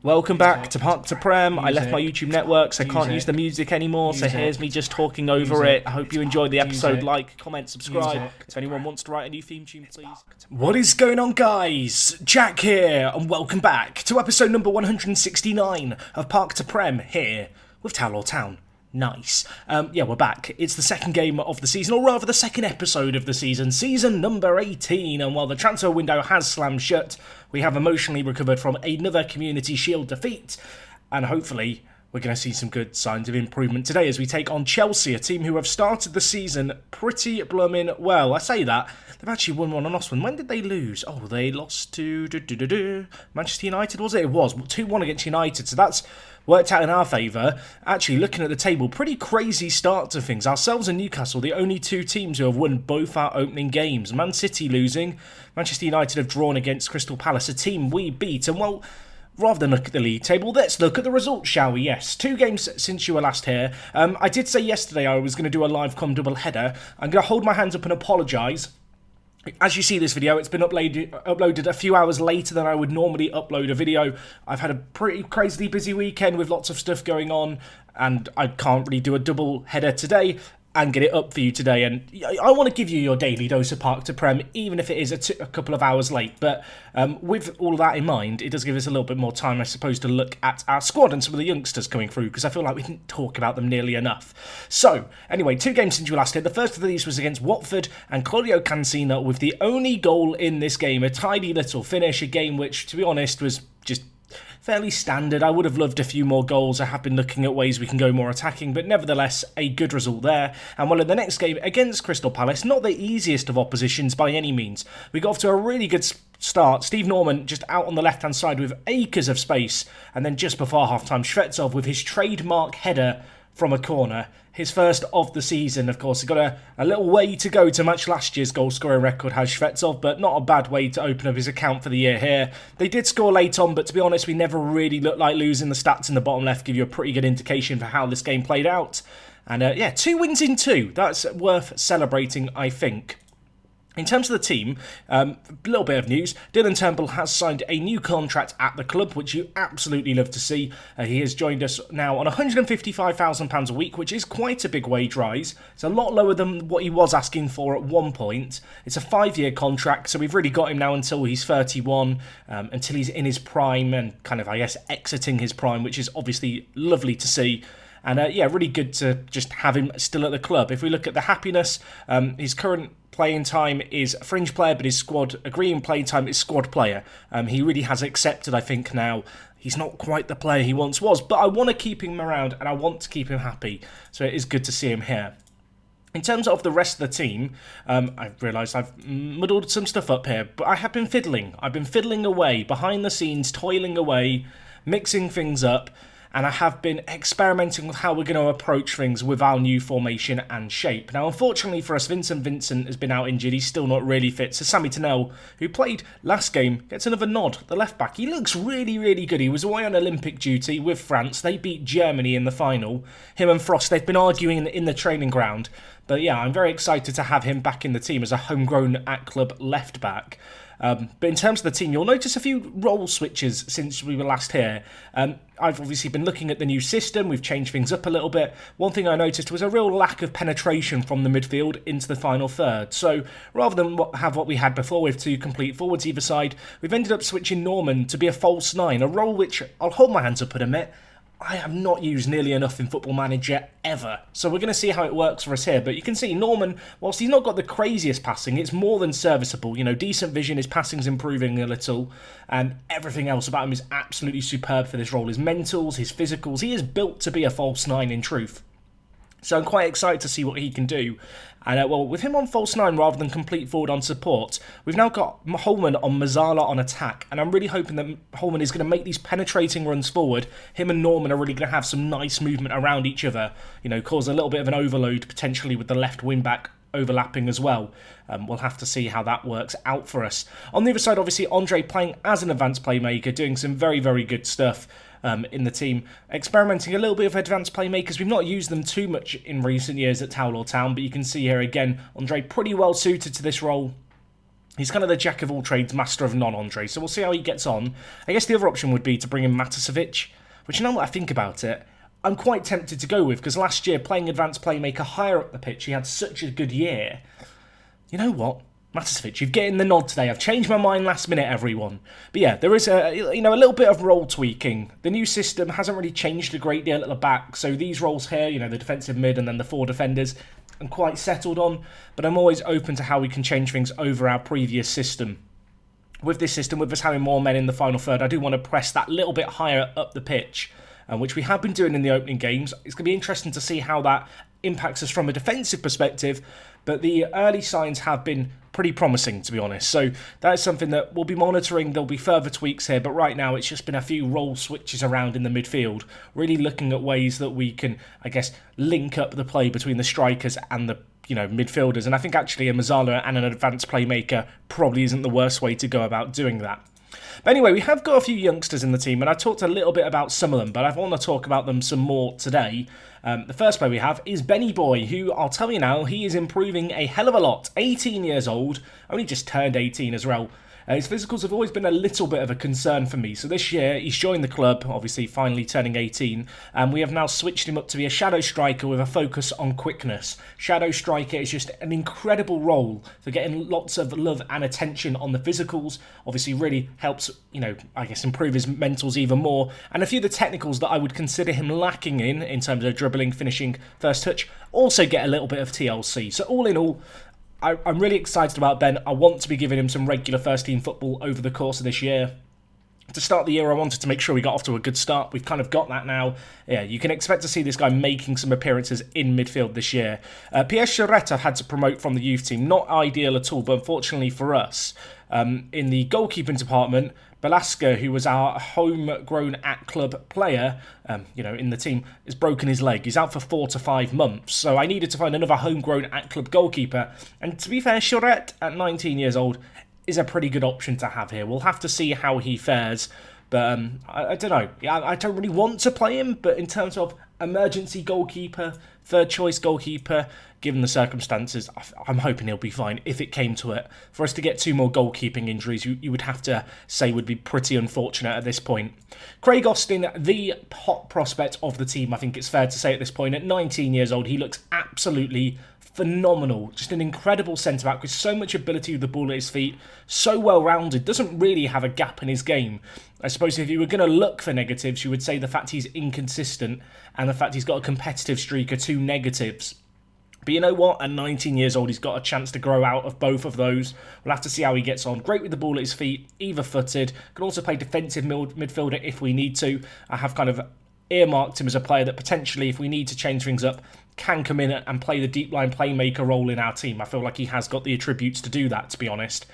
Welcome back to Park to Prem. I left my YouTube network, so I can't use the music anymore, so here's me just talking over it. I hope you enjoyed the episode. Like, comment, subscribe. If anyone wants to write a new theme tune, please. What is going on, guys? Jack here, and welcome back to episode number 169 of Park to Prem here with Tower Town. Nice. Yeah, we're back. It's the second game of the season, or rather the second episode of the season, season number 18, and while the transfer window has slammed shut, we have emotionally recovered from another Community Shield defeat, and hopefully we're going to see some good signs of improvement today as we take on Chelsea, a team who have started the season pretty blooming well. I say that, they've actually won one and lost one. When did they lose? Oh, they lost to Manchester United, was it? It was 2-1 against United, so that's worked out in our favour. Actually, looking at the table, pretty crazy start to things. Ourselves and Newcastle, the only two teams who have won both our opening games. Man City losing, Manchester United have drawn against Crystal Palace, a team we beat. And well, rather than look at the league table, let's look at the results, shall we? Yes, 2 games since you were last here. I did say yesterday I was going to do a live com double header. I'm going to hold my hands up and apologise. As you see this video, it's been uploaded a few hours later than I would normally upload a video. I've had a pretty crazily busy weekend with lots of stuff going on, and I can't really do a double header today and get it up for you today. And I want to give you your daily dose of Park to Prem, even if it is a couple of hours late. But with all that in mind, it does give us a little bit more time, I suppose, to look at our squad and some of the youngsters coming through, because I feel like we didn't talk about them nearly enough. So, anyway, 2 games since you last here. The first of these was against Watford, and Claudio Cancina with the only goal in this game, a tidy little finish, a game which, to be honest, was just fairly standard. I would have loved a few more goals. I have been looking at ways we can go more attacking, but nevertheless, a good result there. And well, in the next game against Crystal Palace, not the easiest of oppositions by any means. We got off to a really good start. Steve Norman just out on the left-hand side with acres of space, and then just before half-time, Shvetsov with his trademark header from a corner. His first of the season, of course. He's got a little way to go to match last year's goal-scoring record, has Shvetsov, but not a bad way to open up his account for the year here. They did score late on, but to be honest, we never really looked like losing. The stats in the bottom left give you a pretty good indication for how this game played out. And yeah, 2 wins in 2. That's worth celebrating, I think. In terms of the team, a little bit of news. Dylan Turnbull has signed a new contract at the club, which you absolutely love to see. He has joined us now on £155,000 a week, which is quite a big wage rise. It's a lot lower than what he was asking for at one point. It's a 5-year contract, so we've really got him now until he's 31, until he's in his prime and kind of, I guess, exiting his prime, which is obviously lovely to see. And yeah, really good to just have him still at the club. If we look at the happiness, his current playing time is fringe player, but his squad agreeing playing time is squad player. He really has accepted, I think, now. He's not quite the player he once was, but I want to keep him around and I want to keep him happy. So it is good to see him here. In terms of the rest of the team, I've realised I've muddled some stuff up here, but I have been fiddling. I've been fiddling away, behind the scenes, toiling away, mixing things up. And I have been experimenting with how we're going to approach things with our new formation and shape. Now, unfortunately for us, Vincent has been out injured. He's still not really fit. So Sammy Tennell, who played last game, gets another nod. The left-back, he looks really, really good. He was away on Olympic duty with France. They beat Germany in the final. Him and Frost, they've been arguing in the training ground. But yeah, I'm very excited to have him back in the team as a homegrown at-club left-back. But in terms of the team, you'll notice a few role switches since we were last here. I've obviously been looking at the new system. We've changed things up a little bit. One thing I noticed was a real lack of penetration from the midfield into the final third. So rather than have what we had before with 2 complete forwards either side, we've ended up switching Norman to be a false 9, a role which I'll hold my hands up and admit I have not used nearly enough in Football Manager ever. So we're going to see how it works for us here. But you can see Norman, whilst he's not got the craziest passing, it's more than serviceable. You know, decent vision, his passing's improving a little. And everything else about him is absolutely superb for this role. His mentals, his physicals. He is built to be a false 9 in truth. So I'm quite excited to see what he can do. And well, with him on false 9 rather than complete forward on support, we've now got Holman on Mazzala on attack. And I'm really hoping that Holman is going to make these penetrating runs forward. Him and Norman are really going to have some nice movement around each other. You know, cause a little bit of an overload potentially with the left wing back overlapping as well. We'll have to see how that works out for us. On the other side, obviously, Andre playing as an advanced playmaker, doing some very, very good stuff. In the team, experimenting a little bit of advanced playmakers. We've not used them too much in recent years at Tower Town, but you can see here again, Andre pretty well suited to this role. He's kind of the jack of all trades, master of none, Andre. So we'll see how he gets on. I guess the other option would be to bring in Matasevic, which, you know what I think about it, I'm quite tempted to go with, because last year, playing advanced playmaker higher up the pitch, he had such a good year. You know what? Matasevic, you've getting the nod today. I've changed my mind last minute, everyone. But yeah, there is a little bit of role tweaking. The new system hasn't really changed a great deal at the back, so these roles here, the defensive mid and then the 4 defenders, I'm quite settled on, but I'm always open to how we can change things over our previous system. With this system, with us having more men in the final third, I do want to press that little bit higher up the pitch, which we have been doing in the opening games. It's going to be interesting to see how that impacts us from a defensive perspective, but the early signs have been pretty promising, to be honest. So that is something that we'll be monitoring. There'll be further tweaks here, but right now it's just been a few role switches around in the midfield, really looking at ways that we can, I guess, link up the play between the strikers and the midfielders. And I think actually a Mazzala and an advanced playmaker probably isn't the worst way to go about doing that. But anyway, we have got a few youngsters in the team, and I talked a little bit about some of them, but I want to talk about them some more today. The first player we have is Benny Boy, who, I'll tell you now, he is improving a hell of a lot. 18 years old, only just turned 18 as well. His physicals have always been a little bit of a concern for me. So this year, he's joined the club, obviously finally turning 18, and we have now switched him up to be a shadow striker with a focus on quickness. Shadow striker is just an incredible role for getting lots of love and attention on the physicals. Obviously really helps, I guess improve his mentals even more. And a few of the technicals that I would consider him lacking in terms of dribbling, finishing, first touch, also get a little bit of TLC. So all in all, I'm really excited about Ben. I want to be giving him some regular first-team football over the course of this year. To start the year, I wanted to make sure we got off to a good start. We've kind of got that now. Yeah, you can expect to see this guy making some appearances in midfield this year. Pierre Charette I've had to promote from the youth team. Not ideal at all, but unfortunately for us, in the goalkeeping department, Balaska, who was our homegrown at-club player, in the team, has broken his leg. He's out for 4 to 5 months, so I needed to find another homegrown at-club goalkeeper. And to be fair, Charette, at 19 years old, is a pretty good option to have here. We'll have to see how he fares, but I don't know. I don't really want to play him, but in terms of emergency goalkeeper, third choice goalkeeper, given the circumstances, I'm hoping he'll be fine if it came to it. For us to get 2 more goalkeeping injuries, you would have to say would be pretty unfortunate at this point. Craig Austin, the hot prospect of the team, I think it's fair to say at this point. At 19 years old, he looks absolutely phenomenal. Just an incredible centre-back with so much ability with the ball at his feet, so well-rounded, doesn't really have a gap in his game. I suppose if you were going to look for negatives, you would say the fact he's inconsistent and the fact he's got a competitive streak are 2 negatives. But you know what? At 19 years old, he's got a chance to grow out of both of those. We'll have to see how he gets on. Great with the ball at his feet, either-footed. Can also play defensive midfielder if we need to. I have kind of earmarked him as a player that potentially, if we need to change things up, can come in and play the deep line playmaker role in our team. I feel like he has got the attributes to do that, to be honest.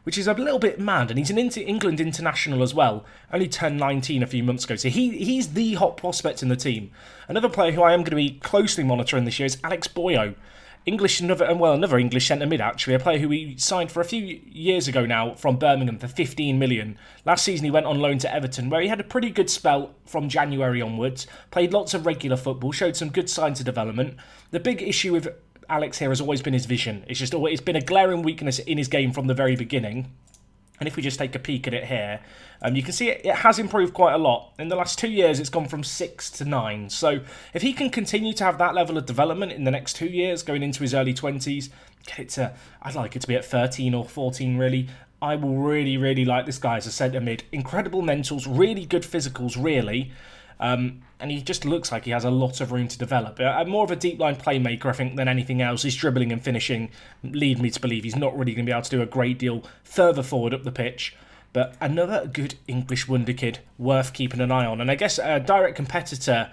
Which is a little bit mad, and he's an England international as well. Only turned 19 a few months ago, so he's the hot prospect in the team. Another player who I am going to be closely monitoring this year is Alex Boyo. Another English centre mid actually, a player who we signed for a few years ago now from Birmingham for 15 million. Last season he went on loan to Everton, where he had a pretty good spell from January onwards, played lots of regular football, showed some good signs of development. The big issue with Alex here has always been his vision. It's been a glaring weakness in his game from the very beginning. And if we just take a peek at it here, you can see it has improved quite a lot. In the last 2 years, it's gone from 6 to 9. So if he can continue to have that level of development in the next 2 years, going into his early 20s, I'd like it to be at 13 or 14, really. I will really, really like this guy as a centre mid. Incredible mentals, really good physicals, really. And he just looks like he has a lot of room to develop. More of a deep line playmaker, I think, than anything else. His dribbling and finishing lead me to believe he's not really going to be able to do a great deal further forward up the pitch. But another good English wonder kid worth keeping an eye on. And I guess a direct competitor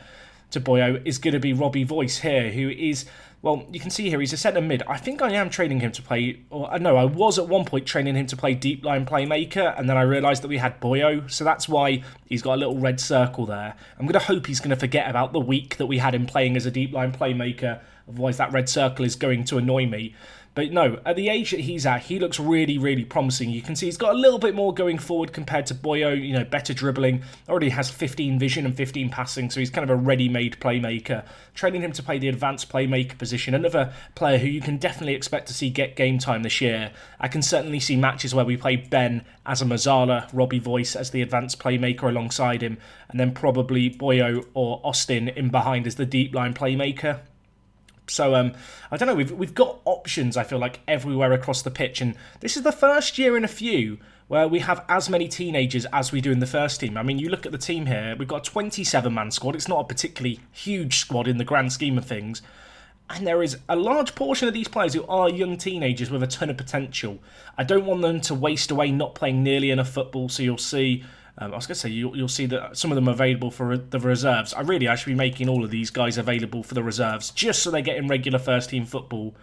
to Boyo is going to be Robbie Voice here, who is, well, you can see here, he's a centre mid. I think I am training him to play, I was at one point training him to play deep line playmaker, and then I realised that we had Boyo, so that's why he's got a little red circle there. I'm going to hope he's going to forget about the week that we had him playing as a deep line playmaker, otherwise that red circle is going to annoy me. But no, at the age that he's at, he looks really, really promising. You can see he's got a little bit more going forward compared to Boyo, you know, better dribbling. Already has 15 vision and 15 passing, so he's kind of a ready-made playmaker. Training him to play the advanced playmaker position. Another player who you can definitely expect to see get game time this year. I can certainly see matches where we play Ben as a Mazzala, Robbie Voice as the advanced playmaker alongside him, and then probably Boyo or Austin in behind as the deep line playmaker. So, I don't know, we've got options, I feel like, everywhere across the pitch. And this is the first year in a few where we have as many teenagers as we do in the first team. I mean, you look at the team here, we've got a 27-man squad. It's not a particularly huge squad in the grand scheme of things. And there is a large portion of these players who are young teenagers with a ton of potential. I don't want them to waste away not playing nearly enough football, so you'll see... I was going to say, you'll see that some of them are available for the reserves. I should be making all of these guys available for the reserves, just so they get in regular first-team football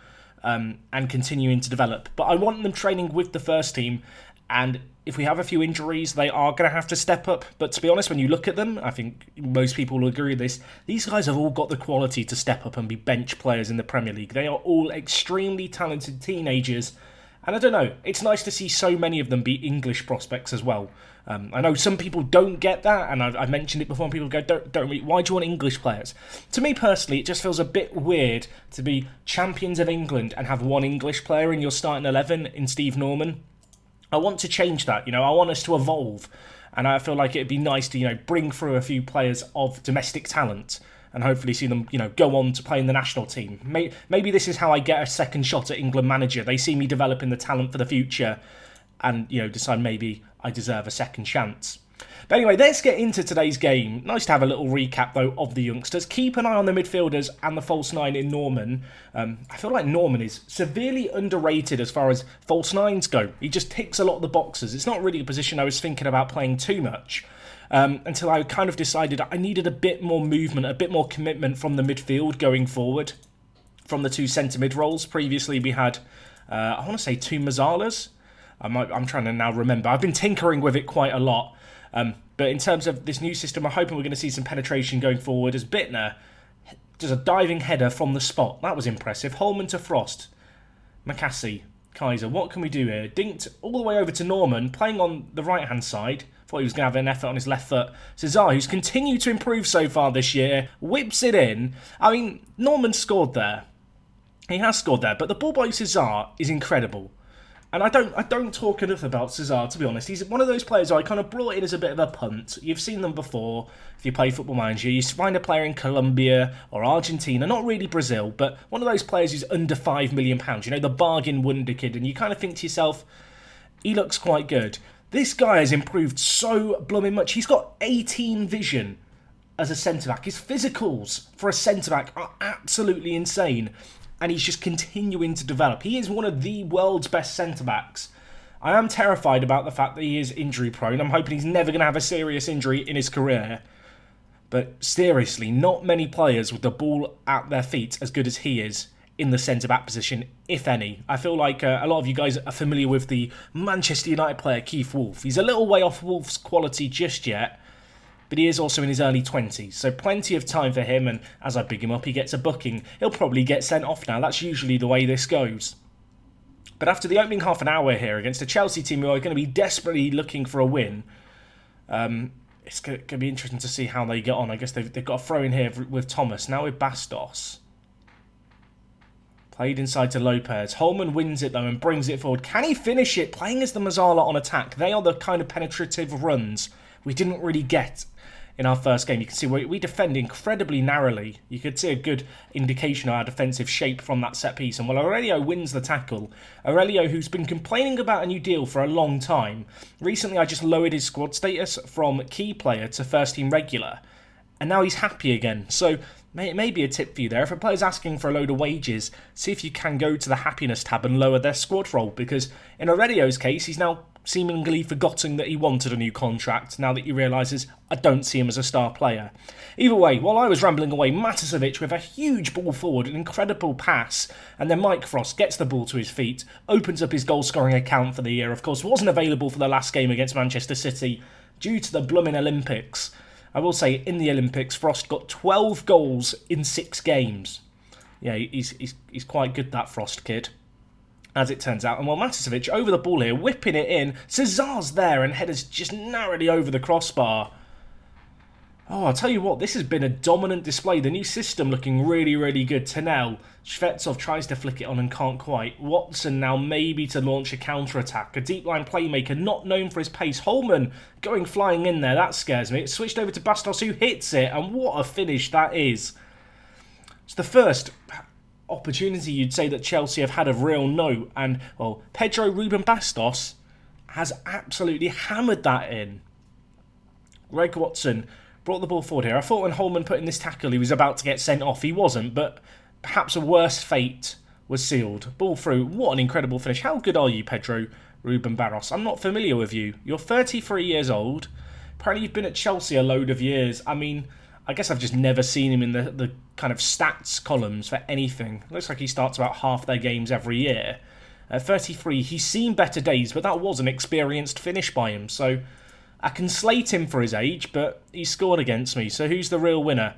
and continuing to develop. But I want them training with the first team, and if we have a few injuries, they are going to have to step up. But to be honest, when you look at them, I think most people will agree with this, these guys have all got the quality to step up and be bench players in the Premier League. They are all extremely talented teenagers. And I don't know, it's nice to see so many of them be English prospects as well. I know some people don't get that, and I mentioned it before, and people go, why do you want English players? To me personally, it just feels a bit weird to be champions of England and have one English player in your starting 11 in Steve Norman. I want to change that, I want us to evolve. And I feel like it'd be nice to, bring through a few players of domestic talent and hopefully see them, go on to play in the national team. Maybe this is how I get a second shot at England manager. They see me developing the talent for the future and, decide maybe I deserve a second chance. But anyway, let's get into today's game. Nice to have a little recap, though, of the youngsters. Keep an eye on the midfielders and the false nine in Norman. I feel like Norman is severely underrated as far as false nines go. He just ticks a lot of the boxes. It's not really a position I was thinking about playing too much. Until I kind of decided I needed a bit more movement, a bit more commitment from the midfield going forward. From the two centre mid roles. Previously we had, I want to say 2 Mazzalas. I'm trying to now remember. I've been tinkering with it quite a lot. But in terms of this new system, I'm hoping we're going to see some penetration going forward as Bittner does a diving header from the spot. That was impressive. Holman to Frost. Makassi. Kaiser. What can we do here? Dinked all the way over to Norman, playing on the right-hand side. Thought he was going to have an effort on his left foot. Cesar, who's continued to improve so far this year, whips it in. I mean, Norman scored there. He has scored there, but the ball by Cesar is incredible. And I don't talk enough about Cesar, to be honest. He's one of those players I kind of brought in as a bit of a punt. You've seen them before if you play Football Manager. You find a player in Colombia or Argentina, not really Brazil, but one of those players who's under £5 million. The bargain wonder kid. And you kind of think to yourself, he looks quite good. This guy has improved so blooming much. He's got 18 vision as a centre-back. His physicals for a centre-back are absolutely insane. And he's just continuing to develop. He is one of the world's best centre-backs. I am terrified about the fact that he is injury-prone. I'm hoping he's never going to have a serious injury in his career. But seriously, not many players with the ball at their feet as good as he is in the centre-back position, if any. I feel like a lot of you guys are familiar with the Manchester United player Keith Wolf. He's a little way off Wolf's quality just yet. But he is also in his early 20s, so plenty of time for him, and as I big him up, he gets a booking. He'll probably get sent off now. That's usually the way this goes. But after the opening half an hour here against a Chelsea team who are going to be desperately looking for a win, it's going to be interesting to see how they get on. I guess they've got a throw in here with Thomas. Now with Bastos. Played inside to Lopez. Holman wins it, though, and brings it forward. Can he finish it? Playing as the Mazzala on attack. They are the kind of penetrative runs we didn't really get in our first game. You can see we defend incredibly narrowly. You could see a good indication of our defensive shape from that set piece. And while Aurelio wins the tackle, Aurelio, who's been complaining about a new deal for a long time, recently I just lowered his squad status from key player to first team regular. And now he's happy again. So maybe a tip for you there. If a player's asking for a load of wages, see if you can go to the happiness tab and lower their squad roll. Because in Aurelio's case, he's now seemingly forgotten that he wanted a new contract now that he realises I don't see him as a star player. Either way, while I was rambling away, Maticevic with a huge ball forward, an incredible pass, and then Mike Frost gets the ball to his feet, opens up his goal-scoring account for the year. Of course, wasn't available for the last game against Manchester City due to the blooming Olympics. I will say, in the Olympics, Frost got 12 goals in 6 games. Yeah, he's quite good, that Frost kid. as it turns out. And while Maticevic over the ball here, whipping it in. Cesar's there and headers just narrowly over the crossbar. Oh, I'll tell you what, this has been a dominant display. The new system looking really, really good. Tanel, Shvetsov tries to flick it on and can't quite. Watson now maybe to launch a counter-attack. A deep line playmaker not known for his pace. Holman going flying in there, that scares me. It's switched over to Bastos who hits it, and what a finish that is. It's the first opportunity you'd say that Chelsea have had of real note, and, well, Pedro Ruben Bastos has absolutely hammered that in. Greg Watson brought the ball forward here. I thought when Holman put in this tackle he was about to get sent off. He wasn't, but perhaps a worse fate was sealed. Ball through. What an incredible finish. How good are you, Pedro Ruben Barros? I'm not familiar with you. You're 33 years old. Apparently you've been at Chelsea a load of years. I mean, I guess I've just never seen him in the kind of stats columns for anything. Looks like he starts about half their games every year. At 33, he's seen better days, but that was an experienced finish by him, so I can slate him for his age, but he scored against me, so who's the real winner?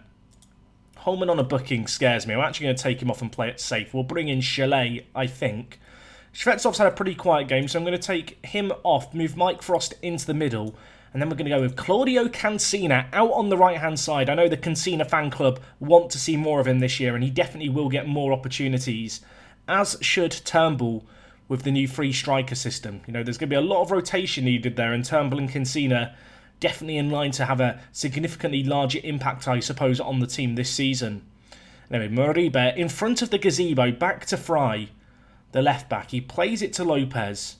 Holman on a booking scares me. I'm actually going to take him off and play it safe. We'll bring in Chalet, I think. Shvetsov's had a pretty quiet game, so I'm going to take him off, move Mike Frost into the middle, and then we're going to go with Claudio Cancina out on the right-hand side. I know the Cancina fan club want to see more of him this year, and he definitely will get more opportunities, as should Turnbull, with the new free striker system. You know, there's going to be a lot of rotation needed there, and Turnbull and Cancina definitely in line to have a significantly larger impact, I suppose, on the team this season. Anyway, Moriba in front of the gazebo, back to Fry, the left-back. He plays it to Lopez.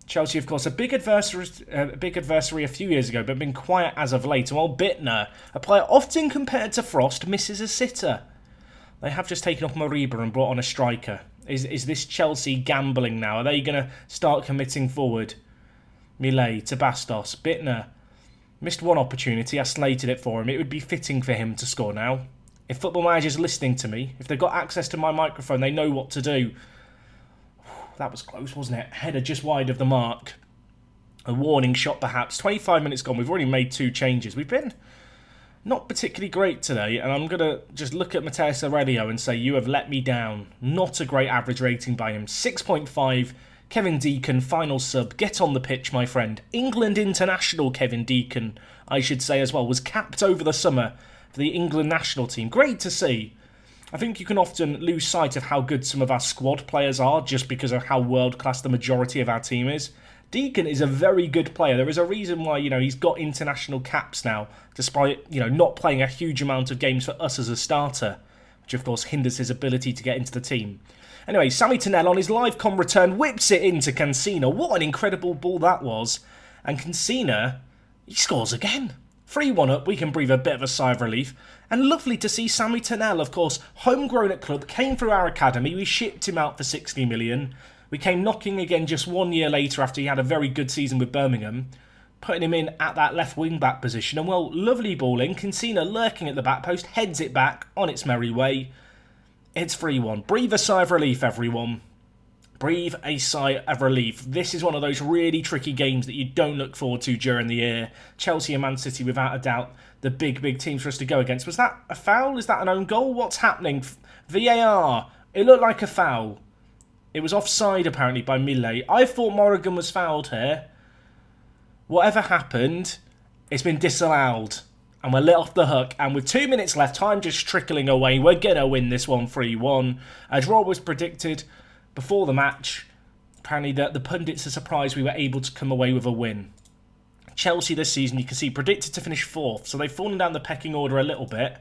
Chelsea, of course, a big adversary a few years ago, but been quiet as of late. And while Bittner, a player often compared to Frost, misses a sitter. They have just taken off Moriba and brought on a striker. Is this Chelsea gambling now? Are they going to start committing forward? Millet to Bastos. Bittner missed one opportunity. I slated it for him. It would be fitting for him to score now. If Football Manager's listening to me, if they've got access to my microphone, they know what to do. That was close, wasn't it? Header just wide of the mark. A warning shot, perhaps. 25 minutes gone. We've already made 2 changes. We've been not particularly great today, and I'm going to just look at Mateus Aurelio and say, you have let me down. Not a great average rating by him. 6.5. Kevin Deacon, final sub. Get on the pitch, my friend. England international Kevin Deacon, I should say as well, was capped over the summer for the England national team. Great to see. I think you can often lose sight of how good some of our squad players are just because of how world-class the majority of our team is. Deacon is a very good player. There is a reason why, you know, he's got international caps now, despite, you know, not playing a huge amount of games for us as a starter, which of course hinders his ability to get into the team. Anyway, Sammy Tanel on his live com return whips it into Cancina. What an incredible ball that was. And Cancina, he scores again. 3-1 up, we can breathe a bit of a sigh of relief. And lovely to see Sammy Tanel, of course, homegrown at club, came through our academy. We shipped him out for 60 million. We came knocking again just 1 year later after he had a very good season with Birmingham, putting him in at that left wing-back position. And, well, lovely balling. Cancina lurking at the back post, heads it back on its merry way. It's 3-1. Breathe a sigh of relief, everyone. Breathe a sigh of relief. This is one of those really tricky games that you don't look forward to during the year. Chelsea and Man City, without a doubt, the big teams for us to go against. Was that a foul? Is that an own goal? What's happening? VAR. It looked like a foul. It was offside, apparently, by Millet. I thought Morrigan was fouled here. Whatever happened, it's been disallowed. And we're let off the hook. And with 2 minutes left, time just trickling away, we're going to win this one 3-1. A draw was predicted before the match. Apparently, the pundits are surprised we were able to come away with a win. Chelsea this season, you can see, predicted to finish 4th. So they've fallen down the pecking order a little bit.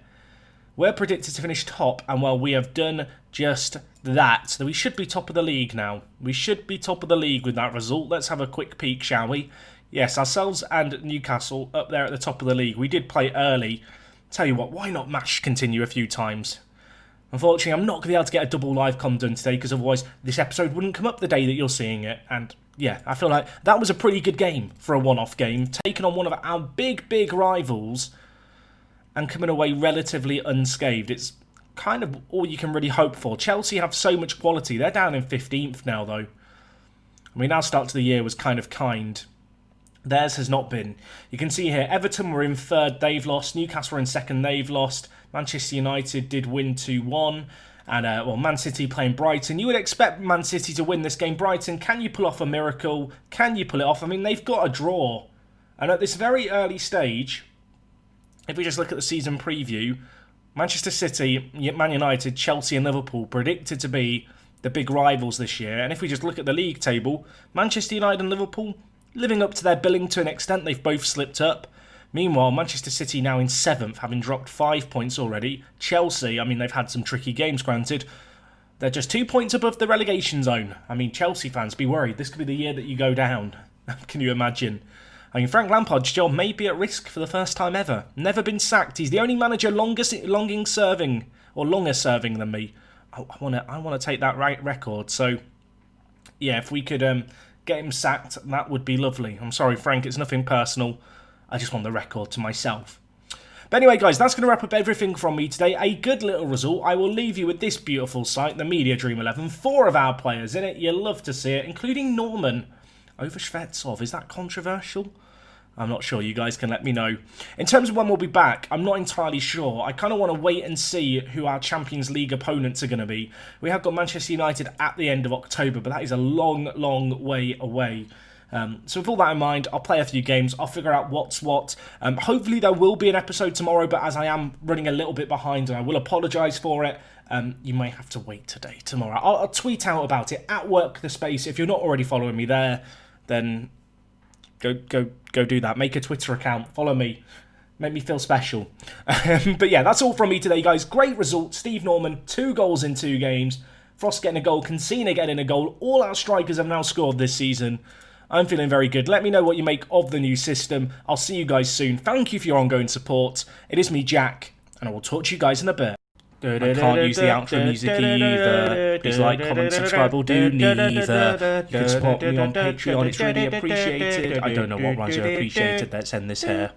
We're predicted to finish top, and well, we have done just that. So we should be top of the league now. We should be top of the league with that result. Let's have a quick peek, shall we? Yes, ourselves and Newcastle up there at the top of the league. We did play early. Tell you what, why not match continue a few times? Unfortunately, I'm not going to be able to get a double live com done today because otherwise this episode wouldn't come up the day that you're seeing it. And yeah, I feel like that was a pretty good game for a one-off game. Taking on one of our big rivals and coming away relatively unscathed. It's kind of all you can really hope for. Chelsea have so much quality. They're down in 15th now, though. I mean, our start to the year was kind of kind. Theirs has not been. You can see here, Everton were in 3rd, they've lost. Newcastle were in 2nd, they've lost. Manchester United did win 2-1. And, well, Man City playing Brighton. You would expect Man City to win this game. Brighton, can you pull off a miracle? Can you pull it off? I mean, they've got a draw. And at this very early stage, if we just look at the season preview, Manchester City, Man United, Chelsea and Liverpool predicted to be the big rivals this year. And if we just look at the league table, Manchester United and Liverpool living up to their billing to an extent. They've both slipped up. Meanwhile, Manchester City now in 7th, having dropped 5 points already. Chelsea, I mean, they've had some tricky games, granted. They're just 2 points above the relegation zone. I mean, Chelsea fans, be worried. This could be the year that you go down. Can you imagine? I mean, Frank Lampard's job may be at risk for the first time ever. Never been sacked. He's the only manager longer serving than me. I want to take that record. So, yeah, if we could get him sacked, that would be lovely. I'm sorry, Frank, it's nothing personal. I just want the record to myself. But anyway, guys, that's going to wrap up everything from me today. A good little result. I will leave you with this beautiful site, the Media Dream 11. 4 of our players in it. You'll love to see it, including Norman over Shvetsov. Is that controversial? I'm not sure. You guys can let me know. In terms of when we'll be back, I'm not entirely sure. I kind of want to wait and see who our Champions League opponents are going to be. We have got Manchester United at the end of October, but that is a long, long way away. So with all that in mind, I'll play a few games. I'll figure out what's what. Hopefully there will be an episode tomorrow, but as I am running a little bit behind, and I will apologise for it, you may have to wait tomorrow. I'll tweet out about it at WorkTheSpace. If you're not already following me there, then go do that. Make a Twitter account. Follow me. Make me feel special. But yeah, that's all from me today, guys. Great result. Steve Norman, 2 goals in 2 games. Frost getting a goal. Cancina getting a goal. All our strikers have now scored this season. I'm feeling very good. Let me know what you make of the new system. I'll see you guys soon. Thank you for your ongoing support. It is me, Jack, and I will talk to you guys in a bit. I can't use the outro music either. Please like, comment, subscribe, or do neither. You can support me on Patreon. It's really appreciated. I don't know what rhymes are appreciated. Let's end this here.